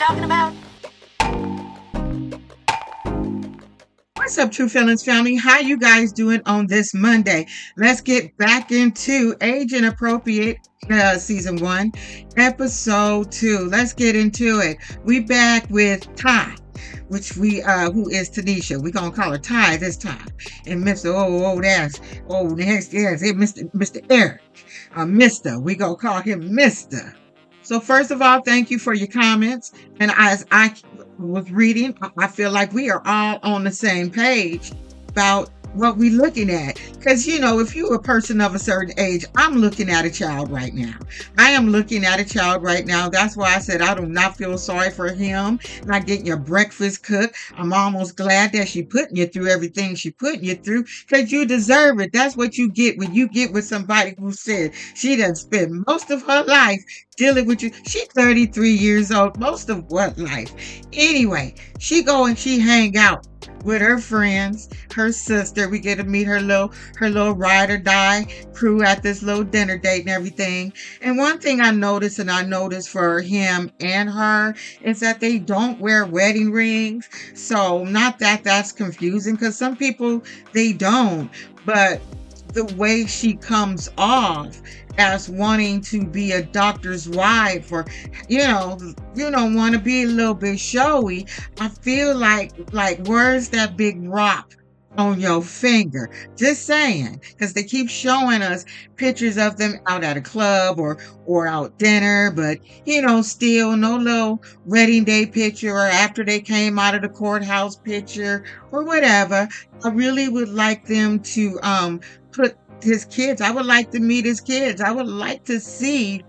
talking about? What's up, True Feelings family? How you guys doing on this Monday? Let's get back into Age Inappropriate Season 1, Episode 2. Let's get into it. We back with Ty, which who is Tanisha. We're going to call her Ty this time. And Mr. Mr. Eric. Mr. We going to call him Mr. So first of all, thank you for your comments. And as I was reading, I feel like we are all on the same page about what we're looking at. Because, if you're a person of a certain age, I'm looking at a child right now. I am looking at a child right now. That's why I said I do not feel sorry for him not getting your breakfast cooked. I'm almost glad that she putting you through everything she putting you through, because you deserve it. That's what you get when you get with somebody who said she done spent most of her life dealing with you. She's 33 years old. Most of what life? Anyway, she go and she hang out with her friends, her sister. We get to meet her little ride or die crew at this little dinner date and everything. And one thing I noticed for him and her, is that they don't wear wedding rings. So not that that's confusing, because some people, they don't. But the way she comes off as wanting to be a doctor's wife, or want to be a little bit showy, I feel like where's that big rock on your finger? Just saying, because they keep showing us pictures of them out at a club or out dinner, but still no little wedding day picture or after they came out of the courthouse picture or whatever. I really would like them to put his kids. I would like to meet his kids. I would like to see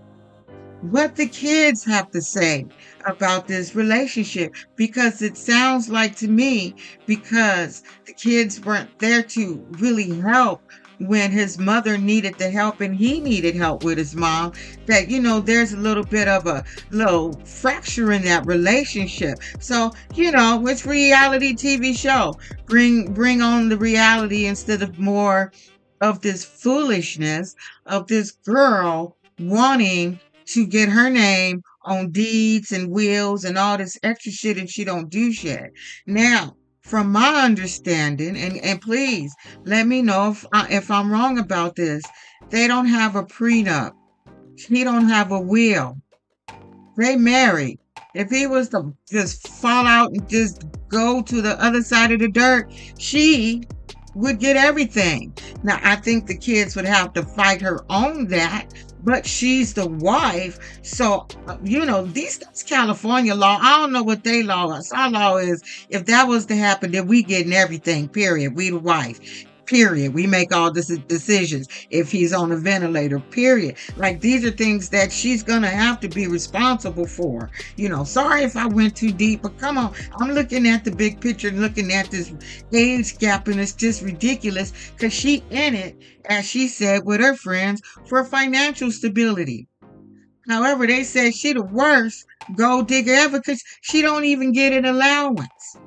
what the kids have to say about this relationship, because it sounds like to me, because the kids weren't there to really help when his mother needed the help and he needed help with his mom, that there's a little bit of a little fracture in that relationship. So it's reality TV show. Bring on the reality instead of more of this foolishness of this girl wanting to get her name on deeds and wills and all this extra shit, and she don't do shit. Now, from my understanding, and please let me know if I'm wrong about this, they don't have a prenup. He don't have a will. They married. If he was to just fall out and just go to the other side of the dirt, she would get everything. Now, I think the kids would have to fight her on that, but she's the wife. So, that's California law. I don't know what they law is. Our law is, if that was to happen, then we getting everything, period. We the wife, period. We make all the decisions if he's on a ventilator, period. Like, these are things that she's gonna have to be responsible for. Sorry if I went too deep, but come on. I'm looking at the big picture and looking at this age gap, and it's just ridiculous, because she in it, as she said, with her friends for financial stability. However, they said she the worst gold digger ever, because she don't even get an allowance.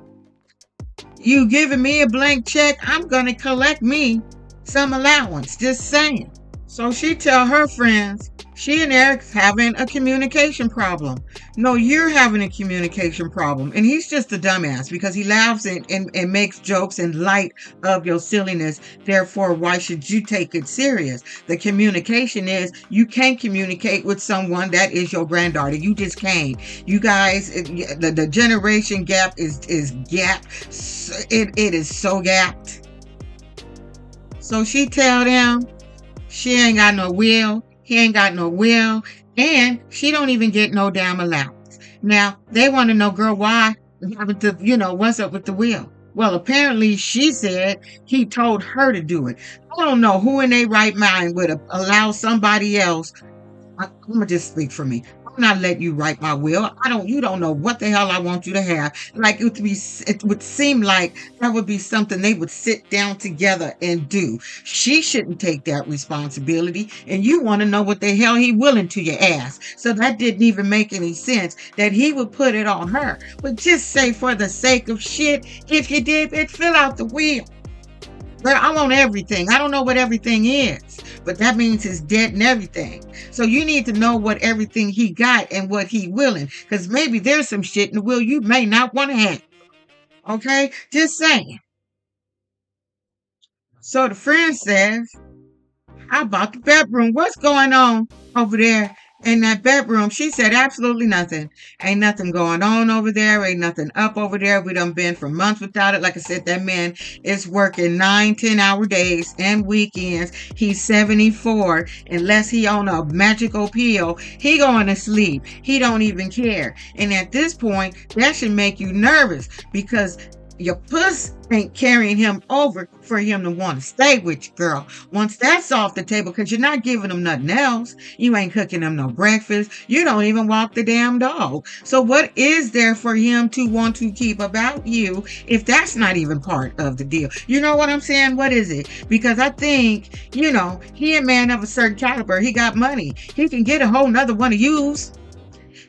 You giving me a blank check, I'm going to collect me some allowance. Just saying. So she tell her friends, she and Eric's having a communication problem. No, you're having a communication problem. And he's just a dumbass, because he laughs and makes jokes in light of your silliness. Therefore, why should you take it serious? The communication is, you can't communicate with someone that is your granddaughter. You just can't. You guys, the generation gap is gapped. It is so gapped. So she tell them she ain't got no will. He ain't got no will, and she don't even get no damn allowance. Now, they want to know, girl, why? What's up with the will? Well, apparently she said he told her to do it. I don't know who in their right mind would allow somebody else. I'm going to just speak for me. I'm not letting you write my will. You don't know what the hell I want you to have. Like, it would seem like that would be something they would sit down together and do. She shouldn't take that responsibility. And you want to know what the hell he willing to your ass. So that didn't even make any sense that he would put it on her. But just say, for the sake of shit, if you did, fill out the will. But I want everything. I don't know what everything is, but that means his debt and everything. So you need to know what everything he got and what he willing, because maybe there's some shit in the will you may not want to have. Okay, just saying. So the friend says, "How about the bedroom? What's going on over there in that bedroom?" She said, "Absolutely nothing. Ain't nothing going on over there. Ain't nothing up over there. We done been for months without it." Like I said, that man is working 9, 10 hour days and weekends. He's 74. Unless he on a magical pill, he going to sleep. He don't even care. And at this point, that should make you nervous, because your puss ain't carrying him over for him to want to stay with you, girl. Once that's off the table, because you're not giving him nothing else. You ain't cooking him no breakfast. You don't even walk the damn dog. So what is there for him to want to keep about you if that's not even part of the deal? You know what I'm saying? What is it? Because I think, he a man of a certain caliber. He got money. He can get a whole nother one to use.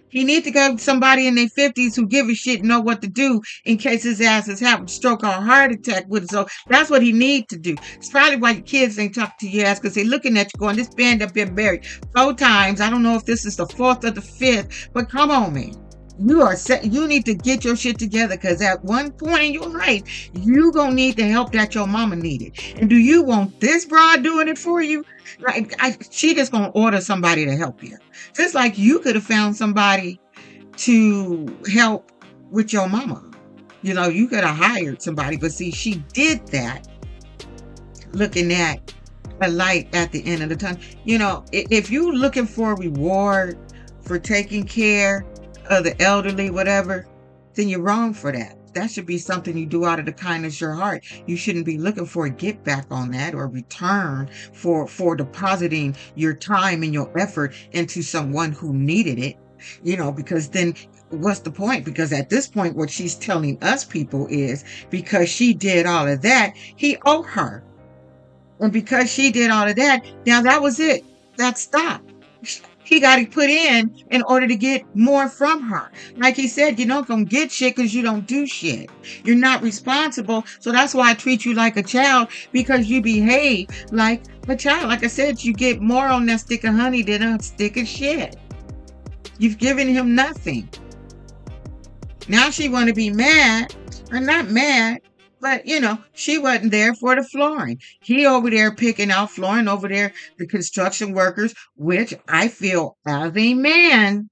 He needs to go to somebody in their 50s who give a shit and know what to do in case his ass is having a stroke or a heart attack with it. So that's what he needs to do. It's probably why your kids ain't talking to your ass, because they're looking at you going, "This band up been married 4 times. I don't know if this is the 4th or the 5th, but come on, man. You are set. You need to get your shit together, because at one point in your life, you gonna need the help that your mama needed. And do you want this broad doing it for you? Like, she just gonna order somebody to help you. Just like you could have found somebody to help with your mama. You could have hired somebody, but see, she did that looking at a light at the end of the tunnel. If you're looking for a reward for taking care of the elderly, whatever, then you're wrong for that. That should be something you do out of the kindness of your heart. You shouldn't be looking for a get back on that or return for depositing your time and your effort into someone who needed it. Because then what's the point? Because at this point, what she's telling us people is, because she did all of that, he owed her. And because she did all of that, now that was it. That stopped. He got to put in order to get more from her. Like he said, you don't gonna get shit because you don't do shit. You're not responsible. So that's why I treat you like a child, because you behave like a child. Like I said, you get more on that stick of honey than a stick of shit. You've given him nothing. Now she want to be mad, or not mad, but she wasn't there for the flooring. He over there picking out flooring over there, the construction workers, which I feel as a man,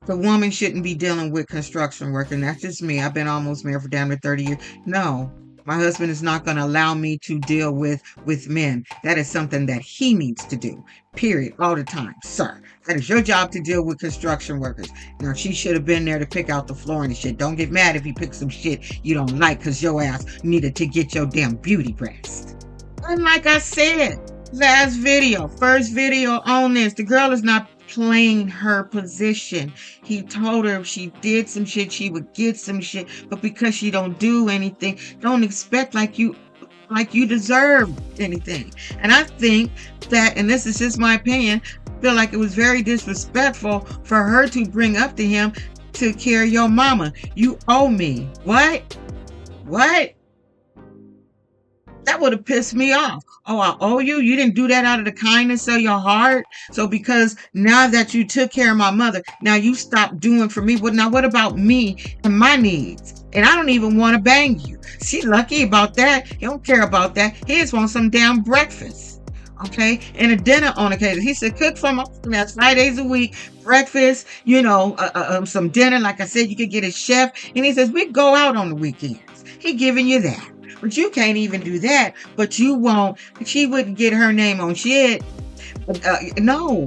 the woman shouldn't be dealing with construction work. And that's just me. I've been almost married for damn near 30 years. No, my husband is not going to allow me to deal with men. That is something that he needs to do, period, all the time. Sir, that is your job, to deal with construction workers. Now, she should have been there to pick out the flooring and shit. Don't get mad if he picks some shit you don't like, because your ass needed to get your damn beauty rest. And like I said, first video on this, the girl is not playing her position. He told her if she did some shit, she would get some shit. But because she don't do anything, don't expect like you deserve anything. And I think that, and this is just my opinion, feel like it was very disrespectful for her to bring up to him, to carry your mama. You owe me. What? That would have pissed me off. Oh, I owe you? You didn't do that out of the kindness of your heart? So because now that you took care of my mother, now you stopped doing for me. Well, now what about me and my needs? And I don't even want to bang you. She's lucky about that. He don't care about that. He just wants some damn breakfast. Okay? And a dinner on occasion. He said, cook for my, that's 5 days a week. Breakfast, some dinner. Like I said, you could get a chef. And he says, we go out on the weekends. He giving you that. But you can't even do that. But you won't. She wouldn't get her name on shit. No.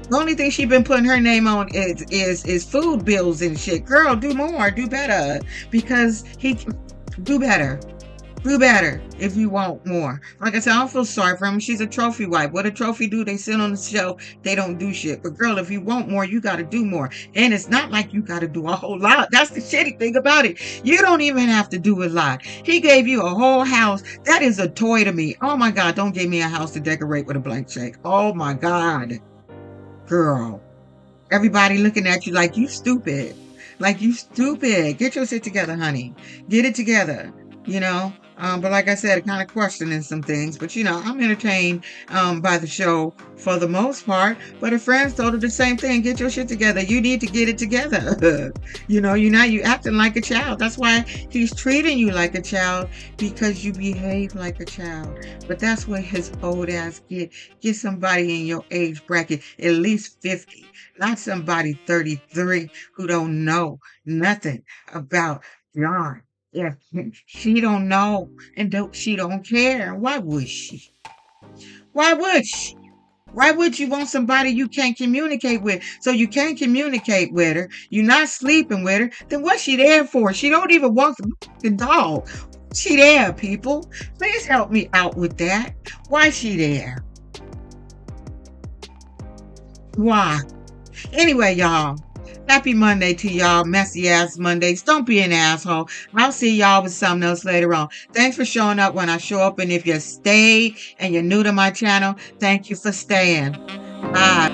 The only thing she been putting her name on is food bills and shit. Girl, do more. Do better. Because do better. Do better if you want more. Like I said, I don't feel sorry for him. She's a trophy wife. What a trophy do? They sit on the shelf. They don't do shit. But girl, if you want more, you got to do more. And it's not like you got to do a whole lot. That's the shitty thing about it. You don't even have to do a lot. He gave you a whole house. That is a toy to me. Oh my God, don't give me a house to decorate with a blank check. Oh my God. Girl. Everybody looking at you like you stupid. Like you stupid. Get your shit together, honey. Get it together. But like I said, kind of questioning some things. But I'm entertained by the show for the most part. But her friends told her the same thing. Get your shit together. You need to get it together. You acting like a child. That's why he's treating you like a child, because you behave like a child. But that's what his old ass get. Get somebody in your age bracket, at least 50, not somebody 33 who don't know nothing about John. Yeah, she don't know, and she don't care. Why would she? Why would she? Why would you want somebody you can't communicate with? So you can't communicate with her. You're not sleeping with her. Then what's she there for? She don't even want the dog. She there, people. Please help me out with that. Why she there? Why? Anyway, y'all. Happy Monday to y'all, messy ass Mondays. Don't be an asshole. I'll see y'all with something else later on. Thanks for showing up when I show up. And if you stayed and you're new to my channel, thank you for staying. Bye.